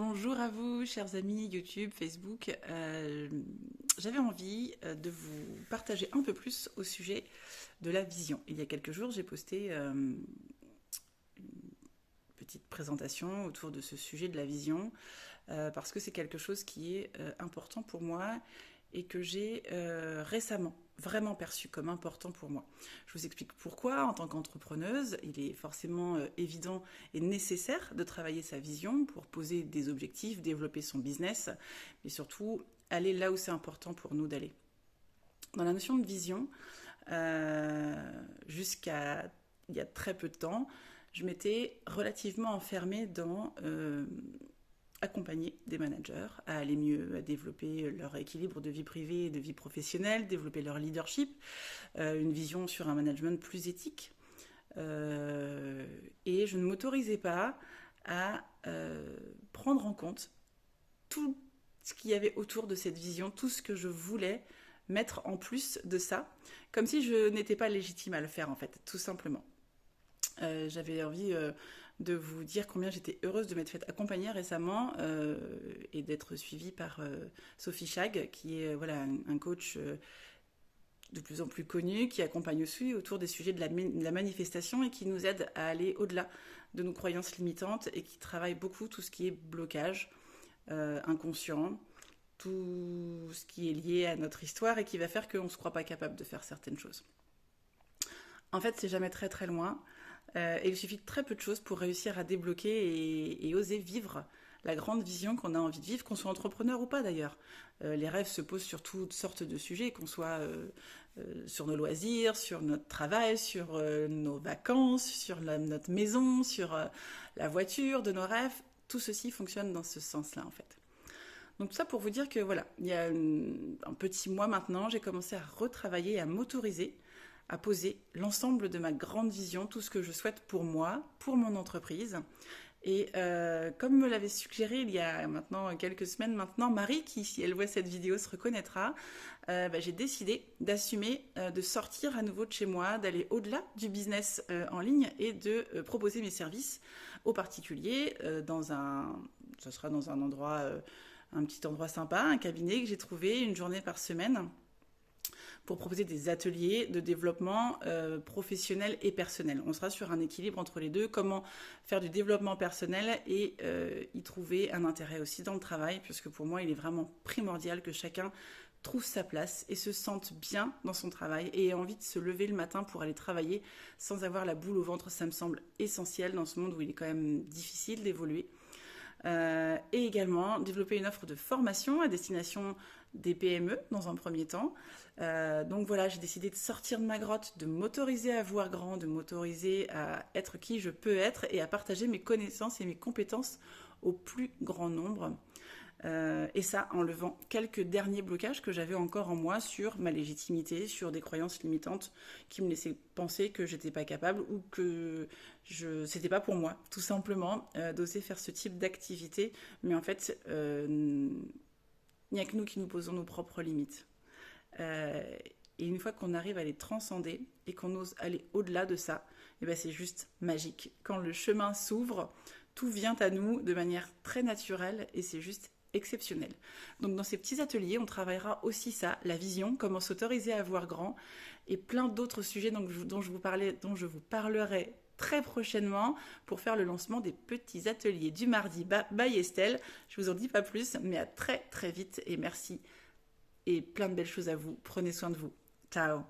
Bonjour à vous, chers amis YouTube, Facebook. J'avais envie de vous partager un peu plus au sujet de la vision. Il y a quelques jours, j'ai posté une petite présentation autour de ce sujet de la vision parce que c'est quelque chose qui est important pour moi et que j'ai récemment vraiment perçu comme important pour moi. Je vous explique pourquoi. En tant qu'entrepreneuse, il est forcément évident et nécessaire de travailler sa vision pour poser des objectifs, développer son business, mais surtout aller là où c'est important pour nous d'aller. Dans la notion de vision, jusqu'à il y a très peu de temps, je m'étais relativement enfermée dans accompagner des managers à aller mieux, à développer leur équilibre de vie privée et de vie professionnelle, développer leur leadership, une vision sur un management plus éthique. Et je ne m'autorisais pas à prendre en compte tout ce qu'il y avait autour de cette vision, tout ce que je voulais mettre en plus de ça, comme si je n'étais pas légitime à le faire en fait, tout simplement. J'avais envie de vous dire combien j'étais heureuse de m'être fait accompagner récemment et d'être suivie par Sophie Chag, qui est voilà, un coach de plus en plus connu, qui accompagne aussi autour des sujets de la manifestation et qui nous aide à aller au-delà de nos croyances limitantes et qui travaille beaucoup tout ce qui est blocage inconscient, tout ce qui est lié à notre histoire et qui va faire qu'on ne se croit pas capable de faire certaines choses. En fait, c'est jamais très très loin. Et il suffit de très peu de choses pour réussir à débloquer et oser vivre la grande vision qu'on a envie de vivre, qu'on soit entrepreneur ou pas d'ailleurs. Les rêves se posent sur toutes sortes de sujets, qu'on soit sur nos loisirs, sur notre travail, sur nos vacances, sur notre maison, sur la voiture de nos rêves. Tout ceci fonctionne dans ce sens-là en fait. Donc tout ça pour vous dire que voilà, il y a un petit mois maintenant, j'ai commencé à retravailler, à m'autoriser à poser l'ensemble de ma grande vision, tout ce que je souhaite pour moi, pour mon entreprise. Et comme me l'avait suggéré il y a maintenant quelques semaines maintenant, Marie, qui si elle voit cette vidéo se reconnaîtra, j'ai décidé d'assumer, de sortir à nouveau de chez moi, d'aller au-delà du business en ligne et de proposer mes services aux particuliers ça sera dans un endroit, un petit endroit sympa, un cabinet que j'ai trouvé une journée par semaine, pour proposer des ateliers de développement professionnel et personnel. On sera sur un équilibre entre les deux, comment faire du développement personnel et y trouver un intérêt aussi dans le travail, puisque pour moi, il est vraiment primordial que chacun trouve sa place et se sente bien dans son travail et ait envie de se lever le matin pour aller travailler sans avoir la boule au ventre. Ça me semble essentiel dans ce monde où il est quand même difficile d'évoluer. Et également développer une offre de formation à destination des PME dans un premier temps. Donc voilà, j'ai décidé de sortir de ma grotte, de m'autoriser à voir grand, de m'autoriser à être qui je peux être et à partager mes connaissances et mes compétences au plus grand nombre. Et ça en levant quelques derniers blocages que j'avais encore en moi sur ma légitimité, sur des croyances limitantes qui me laissaient penser que j'étais pas capable ou que c'était pas pour moi, tout simplement, d'oser faire ce type d'activité. Mais en fait, il n'y a que nous qui nous posons nos propres limites. Et une fois qu'on arrive à les transcender et qu'on ose aller au-delà de ça, et ben c'est juste magique. Quand le chemin s'ouvre, tout vient à nous de manière très naturelle et c'est juste exceptionnel. Donc dans ces petits ateliers, on travaillera aussi ça, la vision, comment s'autoriser à voir grand et plein d'autres sujets dont je vous parlerai très prochainement pour faire le lancement des petits ateliers du mardi by Estelle. Je vous en dis pas plus, mais à très très vite et merci et plein de belles choses à vous. Prenez soin de vous. Ciao.